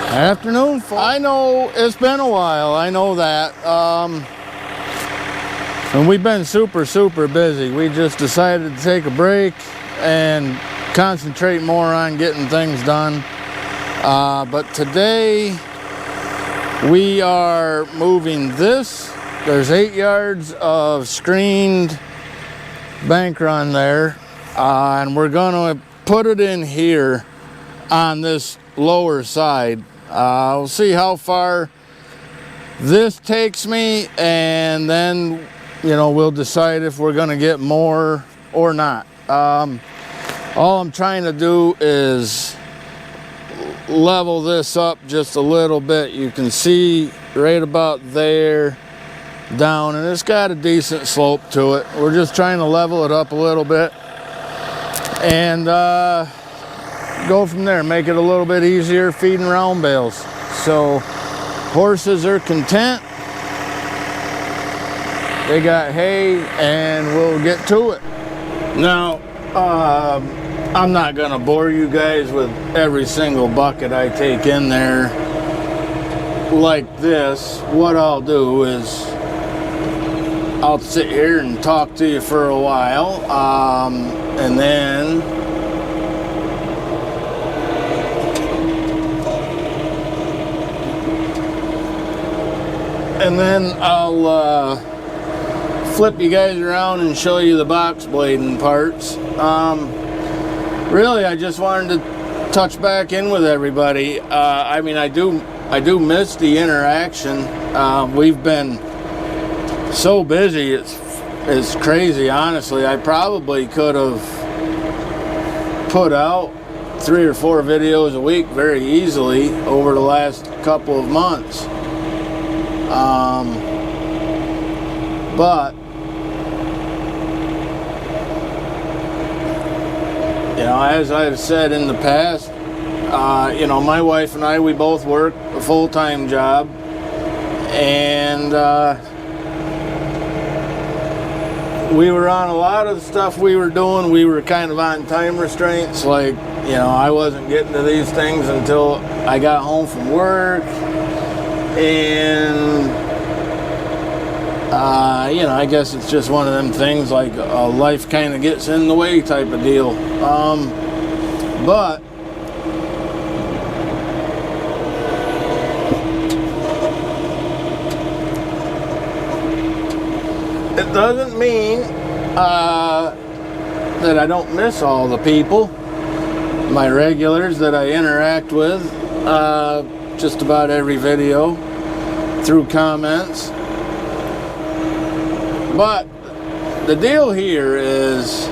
Afternoon. I know it's been a while. I know that. And we've been super busy. We just decided to take a break and concentrate more on getting things done. But today we are moving this. There's 8 yards of screened bank run there, and we're gonna put it in here on this lower side. We'll see how far this takes me, and then we'll decide if we're gonna get more or not. All I'm trying to do is level this up just a little bit. You can see right about there down, and it's got a decent slope to it. We're just trying to level it up a little bit and go from there, make it a little bit easier feeding round bales. So horses are content, they got hay, and we'll get to it. Now I'm not gonna bore you guys with every single bucket I take in there like this. What I'll do is I'll sit here and talk to you for a while, and then I'll flip you guys around and show you the box blading parts. Really, I just wanted to touch back in with everybody. I mean, I do miss the interaction. We've been so busy, it's crazy, honestly. I probably could have put out 3 or 4 videos a week very easily over the last couple of months. But as I've said in the past, my wife and I, we both work a full-time job, and we were on a lot of the stuff we were doing. We were kind of on time restraints. Like, I wasn't getting to these things until I got home from work, and I guess it's just one of them things, like life kind of gets in the way type of deal. But it doesn't mean that I don't miss all the people, my regulars that I interact with just about every video through comments. But the deal here is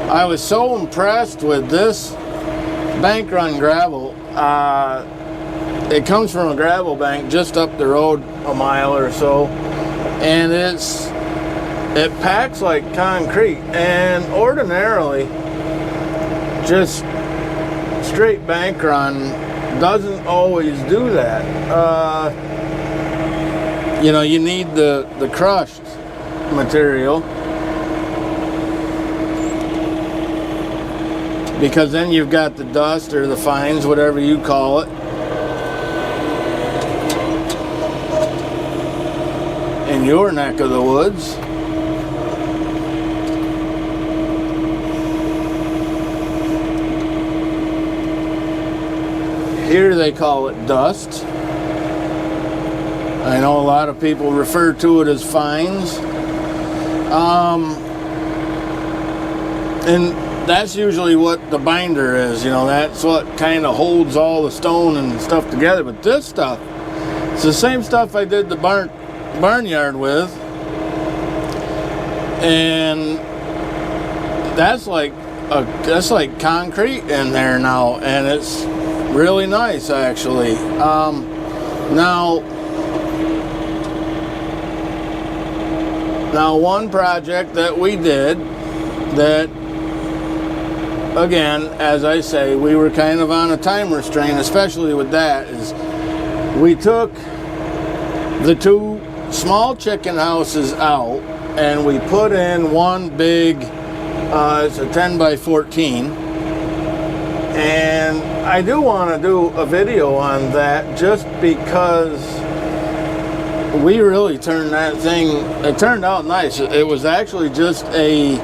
I was so impressed with this bank run gravel. It comes from a gravel bank just up the road a mile or so, and it packs like concrete. And ordinarily, just straight bank run doesn't always do that. You need the crushed material, because then you've got the dust or the fines, whatever you call it, in your neck of the woods. Here they call it dust. I know a lot of people refer to it as fines. And that's usually what the binder is, that's what kind of holds all the stone and stuff together. But this stuff, it's the same stuff I did the barnyard with, and that's like concrete in there now, and it's really nice, actually. Now one project that we did that, again, as I say, we were kind of on a time restraint, especially with that, is we took the 2 small chicken houses out and we put in one big It's a 10 by 14. And I do want to do a video on that just because we really turned that thing, it turned out nice. It was actually just a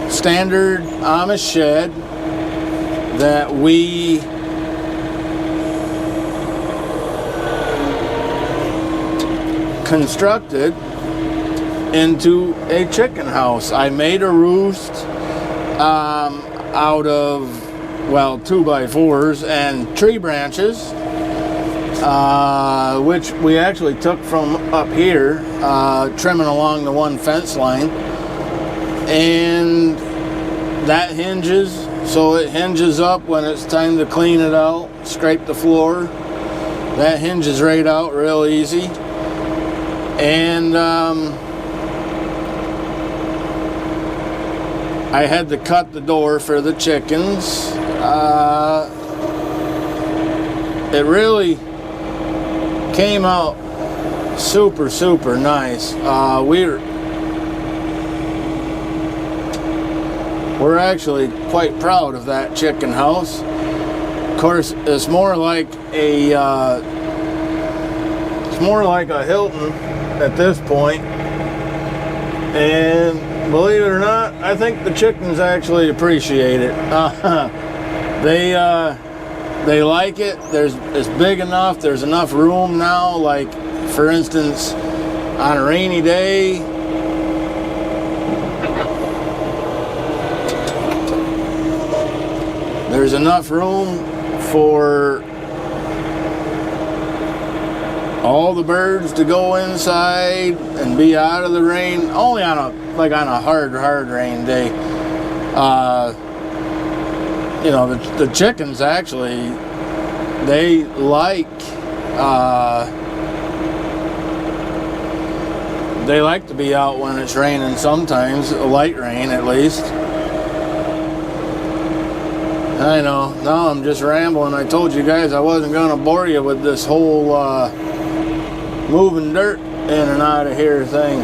standard Amish shed that we constructed into a chicken house. I made a roost out of, well, 2x4s and tree branches, which we actually took from up here, trimming along the one fence line. And that hinges, so it hinges up when it's time to clean it out, scrape the floor. That hinges right out real easy. And I had to cut the door for the chickens. It really came out super, super nice. We're actually quite proud of that chicken house. Of course, it's more like a Hilton at this point. And believe it or not, I think the chickens actually appreciate it. They like it. It's big enough. There's enough room now. Like, for instance, on a rainy day, there's enough room for all the birds to go inside and be out of the rain. Only on a hard rain day. You know, the chickens actually, they like to be out when it's raining sometimes, a light rain at least. I know, now I'm just rambling. I told you guys I wasn't going to bore you with this whole moving dirt in and out of here thing.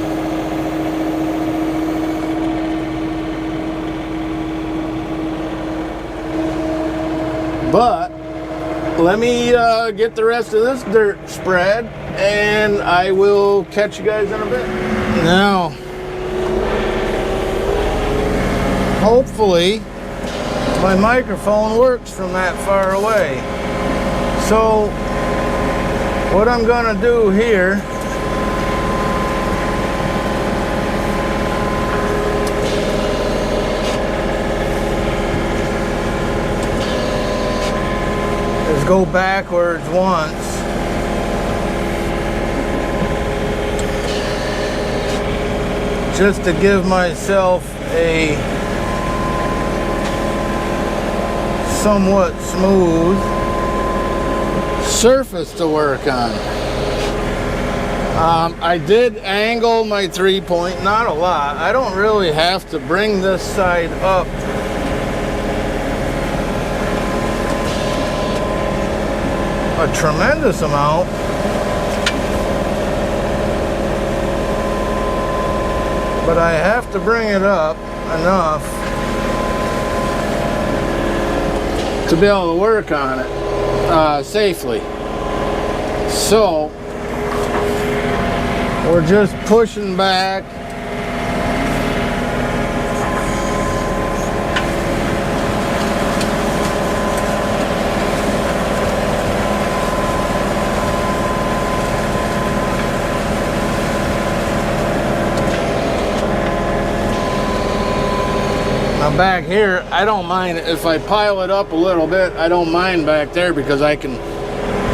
But let me get the rest of this dirt spread, and I will catch you guys in a bit. Now, hopefully my microphone works from that far away. So what I'm gonna do here is go backwards once, just to give myself a somewhat smooth surface to work on. I did angle my 3-point, not a lot. I don't really have to bring this side up a tremendous amount. But I have to bring it up enough to be able to work on it safely. So we're just pushing back. Now back here, I don't mind if I pile it up a little bit. I don't mind back there because I can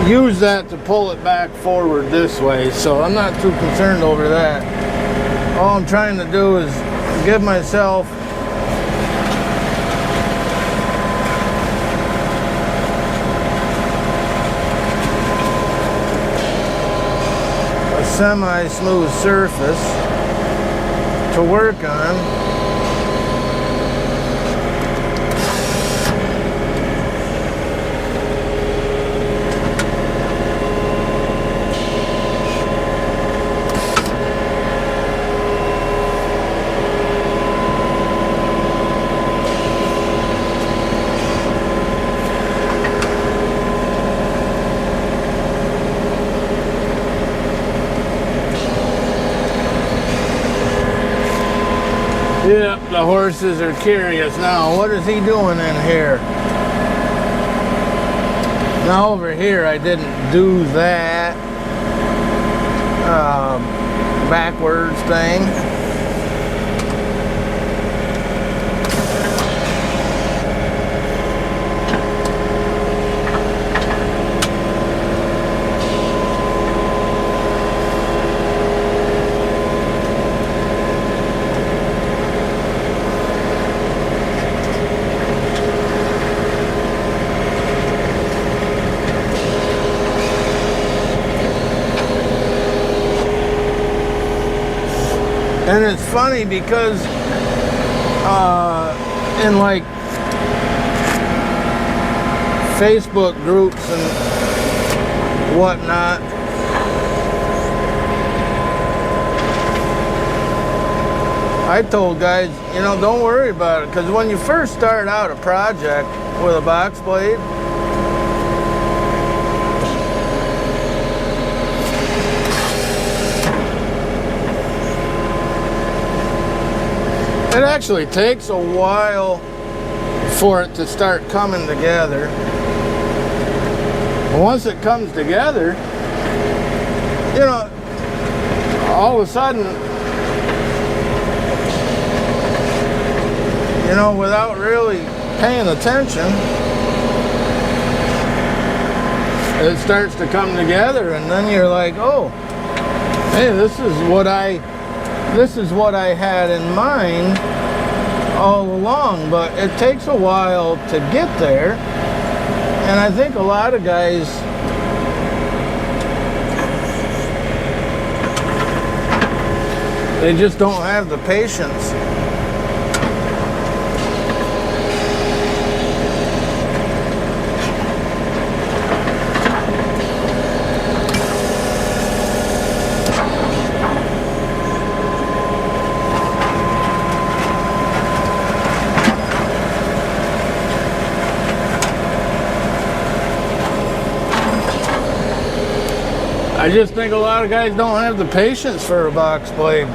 use that to pull it back forward this way, so I'm not too concerned over that. All I'm trying to do is give myself a semi-smooth surface to work on. Yep, the horses are curious now. What is he doing in here? Now over here I didn't do that backwards thing. And it's funny because in like Facebook groups and whatnot, I told guys, you know, don't worry about it, because when you first start out a project with a box blade, it actually takes a while for it to start coming together. But once it comes together, you know, all of a sudden, you know, without really paying attention, it starts to come together, and then you're like, oh, hey, this is what I had in mind all along. But it takes a while to get there, and I think a lot of guys they just don't have the patience. I just think a lot of guys don't have the patience for a box blade.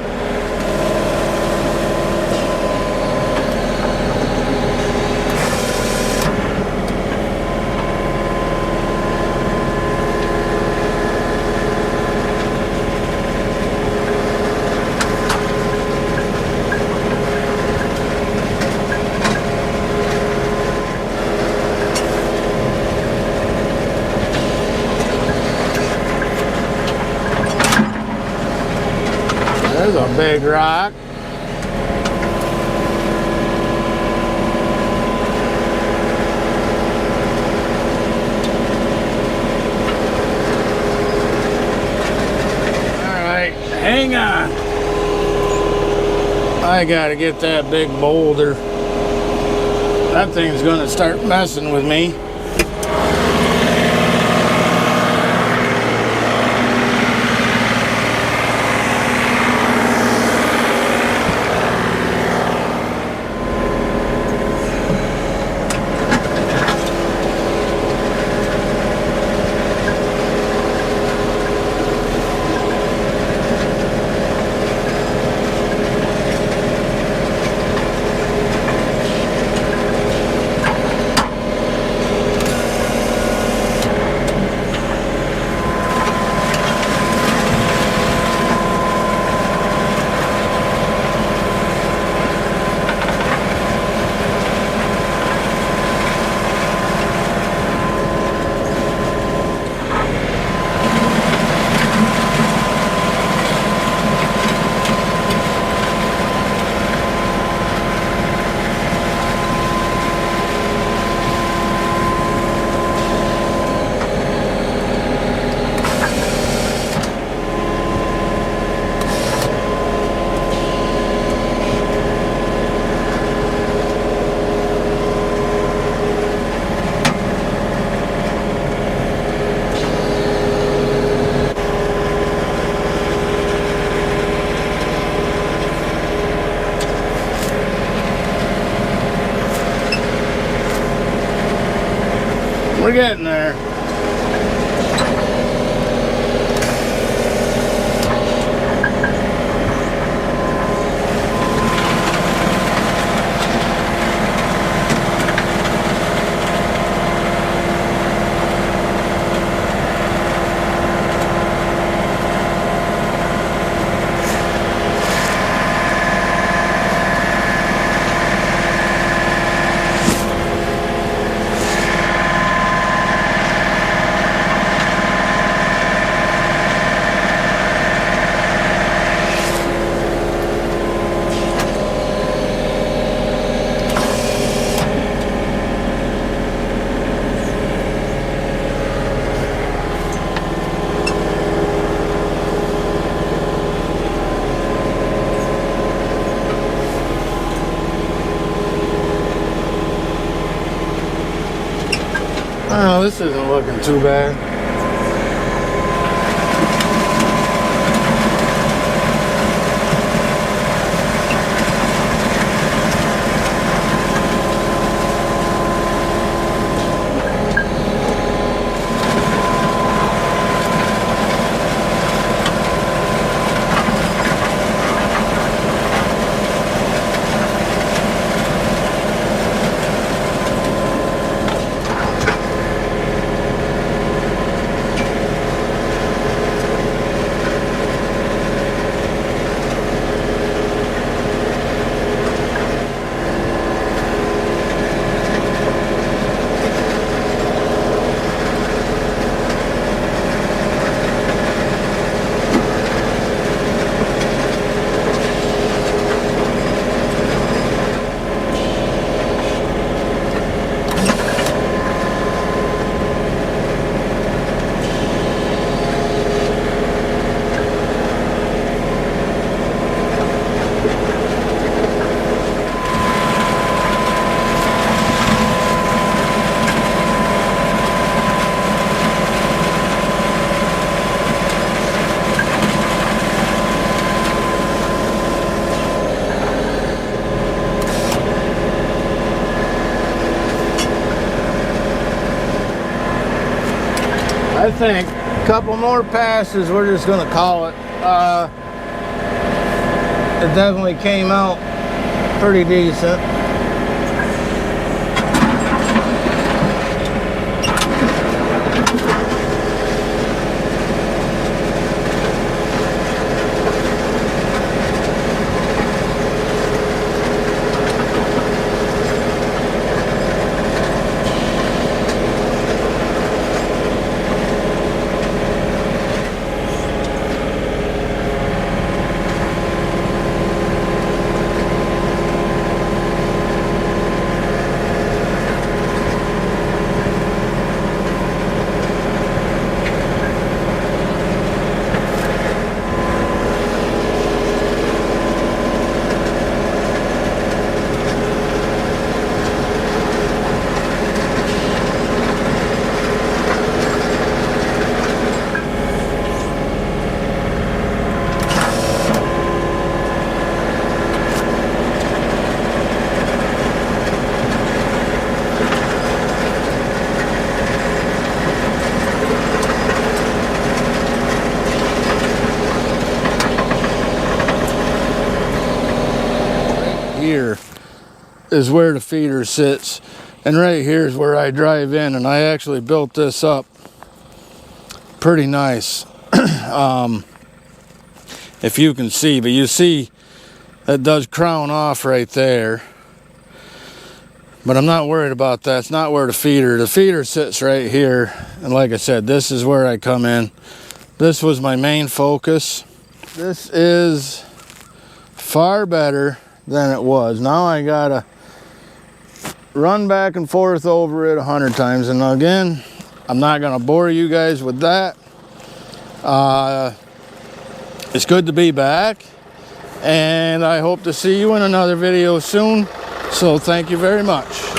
There's a big rock. All right, hang on. I gotta get that big boulder. That thing's gonna start messing with me. We're getting there. Oh, this isn't looking too bad. I think a couple more passes, we're just gonna call it. It definitely came out pretty decent. Here is where the feeder sits, and right here is where I drive in, and I actually built this up pretty nice. If you can see, but you see that does crown off right there, but I'm not worried about that. It's not where the feeder sits right here, and like I said, this is where I come in. This was my main focus. This is far better than it was. Now I gotta run back and forth over it 100 times, and again, I'm not gonna bore you guys with that. It's good to be back, and I hope to see you in another video soon, so thank you very much.